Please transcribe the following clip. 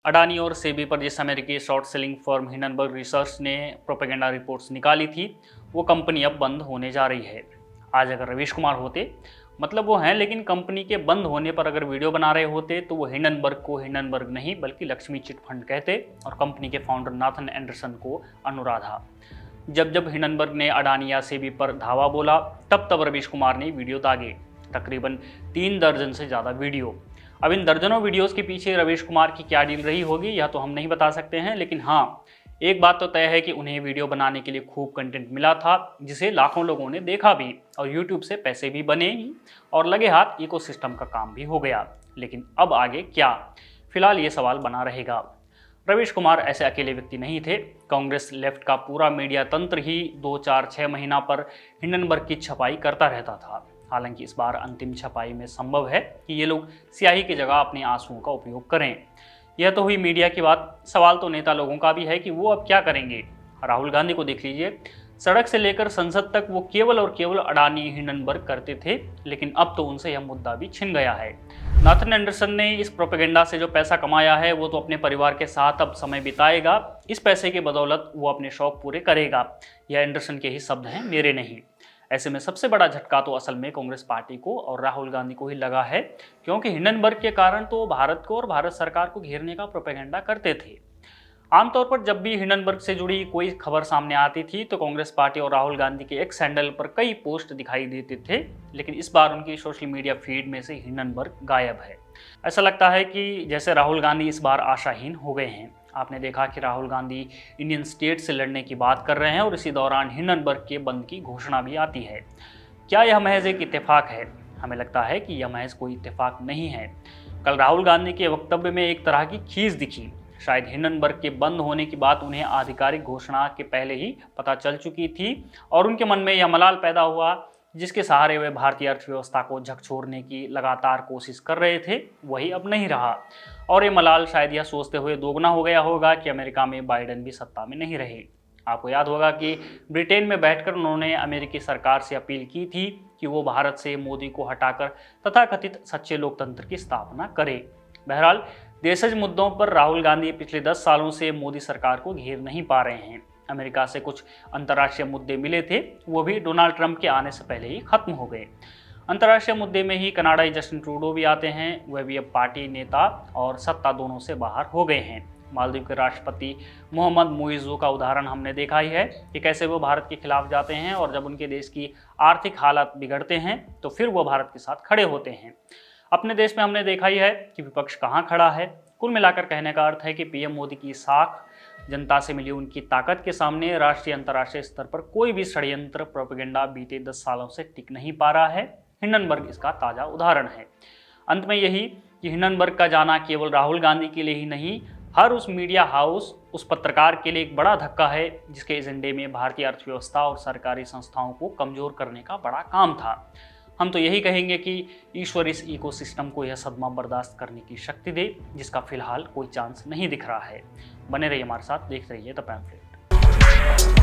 अडानी और सेबी पर जिस अमेरिकी short selling firm Hindenburg research ने प्रोपेगेंडा रिपोर्ट्स निकाली थी, वो कंपनी अब बंद होने जा रही है। आज अगर रवीश कुमार होते, मतलब वो हैं, लेकिन कंपनी के बंद होने पर अगर वीडियो बना रहे होते तो वो हिंडनबर्ग को हिंडनबर्ग नहीं बल्कि लक्ष्मी चिट फंड कहते और कंपनी के फाउंडर नाथन एंडरसन को अनुराधा। जब हिंडनबर्ग ने अडानी या सेबी पर धावा बोला, तब रवीश कुमार ने वीडियो दागे, तकरीबन 3 दर्जन से ज़्यादा वीडियो। अब इन दर्जनों वीडियोस के पीछे रवीश कुमार की क्या डील रही होगी यह तो हम नहीं बता सकते हैं, लेकिन हाँ, एक बात तो तय है कि उन्हें वीडियो बनाने के लिए खूब कंटेंट मिला था, जिसे लाखों लोगों ने देखा भी और यूट्यूब से पैसे भी बने ही और लगे हाथ इकोसिस्टम का काम भी हो गया। लेकिन अब आगे क्या, फिलहाल ये सवाल बना रहेगा। रवीश कुमार ऐसे अकेले व्यक्ति नहीं थे। कांग्रेस लेफ्ट का पूरा मीडिया तंत्र ही 2, 4, 6 महीना पर हिंडनबर्ग की छपाई करता रहता था। हालांकि इस बार अंतिम छपाई में संभव है कि ये लोग स्याही की जगह अपने आंसुओं का उपयोग करें। यह तो हुई मीडिया की बात। सवाल तो नेता लोगों का भी है कि वो अब क्या करेंगे। राहुल गांधी को देख लीजिए, सड़क से लेकर संसद तक वो केवल और केवल अडानी हिंडनबर्ग करते थे, लेकिन अब तो उनसे यह मुद्दा भी छिन गया है। नाथन एंडरसन ने इस प्रोपेगेंडा से जो पैसा कमाया है वो तो अपने परिवार के साथ अब समय बिताएगा। इस पैसे की बदौलत वो अपने शौक पूरे करेगा। यह एंडरसन के ही शब्द हैं, मेरे नहीं। ऐसे में सबसे बड़ा झटका तो असल में कांग्रेस पार्टी को और राहुल गांधी को ही लगा है, क्योंकि हिंडनबर्ग के कारण तो भारत को और भारत सरकार को घेरने का प्रोपेगेंडा करते थे। आमतौर पर जब भी हिंडनबर्ग से जुड़ी कोई खबर सामने आती थी तो कांग्रेस पार्टी और राहुल गांधी के एक्स हैंडल पर कई पोस्ट दिखाई देते थे, लेकिन इस बार उनकी सोशल मीडिया फीड में से हिंडनबर्ग गायब है। ऐसा लगता है कि जैसे राहुल गांधी इस बार आशाहीन हो गए हैं। आपने देखा कि राहुल गांधी इंडियन स्टेट से लड़ने की बात कर रहे हैं और इसी दौरान हिंडनबर्ग के बंद की घोषणा भी आती है। क्या यह महज एक इत्तेफाक है? हमें लगता है कि यह महज कोई इत्तेफाक नहीं है। कल राहुल गांधी के वक्तव्य में एक तरह की खींच दिखी। शायद हिंडनबर्ग के बंद होने की बात उन्हें आधिकारिक घोषणा के पहले ही पता चल चुकी थी और उनके मन में यह मलाल पैदा हुआ जिसके सहारे वे भारतीय अर्थव्यवस्था को झकझोरने की लगातार कोशिश कर रहे थे, वही अब नहीं रहा। और ये मलाल शायद यह सोचते हुए दोगुना हो गया होगा कि अमेरिका में बाइडेन भी सत्ता में नहीं रहे। आपको याद होगा कि ब्रिटेन में बैठकर उन्होंने अमेरिकी सरकार से अपील की थी कि वो भारत से मोदी को हटाकर तथाकथित सच्चे लोकतंत्र की स्थापना करे। बहरहाल, देशज मुद्दों पर राहुल गांधी पिछले 10 सालों से मोदी सरकार को घेर नहीं पा रहे हैं। अमेरिका से कुछ अंतर्राष्ट्रीय मुद्दे मिले थे, वो भी डोनाल्ड ट्रंप के आने से पहले ही खत्म हो गए। अंतर्राष्ट्रीय मुद्दे में ही कनाडाई जस्टिन ट्रूडो भी आते हैं। वह भी अब पार्टी नेता और सत्ता दोनों से बाहर हो गए हैं। मालदीव के राष्ट्रपति मोहम्मद मुइज़ू का उदाहरण हमने देखा ही है कि कैसे वो भारत के खिलाफ जाते हैं और जब उनके देश की आर्थिक हालात बिगड़ते हैं तो फिर वो भारत के साथ खड़े होते हैं। अपने देश में हमने देखा ही है कि विपक्ष कहाँ खड़ा है। कुल मिलाकर कहने का अर्थ है कि पीएम मोदी की साख, जनता से मिली उनकी ताकत के सामने राष्ट्रीय अंतर्राष्ट्रीय स्तर पर कोई भी षड्यंत्र प्रोपेगेंडा बीते 10 सालों से टिक नहीं पा रहा है। हिंडनबर्ग इसका ताज़ा उदाहरण है। अंत में यही कि हिंडनबर्ग का जाना केवल राहुल गांधी के लिए ही नहीं, हर उस मीडिया हाउस, उस पत्रकार के लिए एक बड़ा धक्का है जिसके एजेंडे में भारतीय अर्थव्यवस्था और सरकारी संस्थाओं को कमजोर करने का बड़ा काम था। हम तो यही कहेंगे कि ईश्वर इस इकोसिस्टम को यह सदमा बर्दाश्त करने की शक्ति दे, जिसका फिलहाल कोई चांस नहीं दिख रहा है। बने रहिए हमारे साथ, देखते रहिए द पैम्फलेट।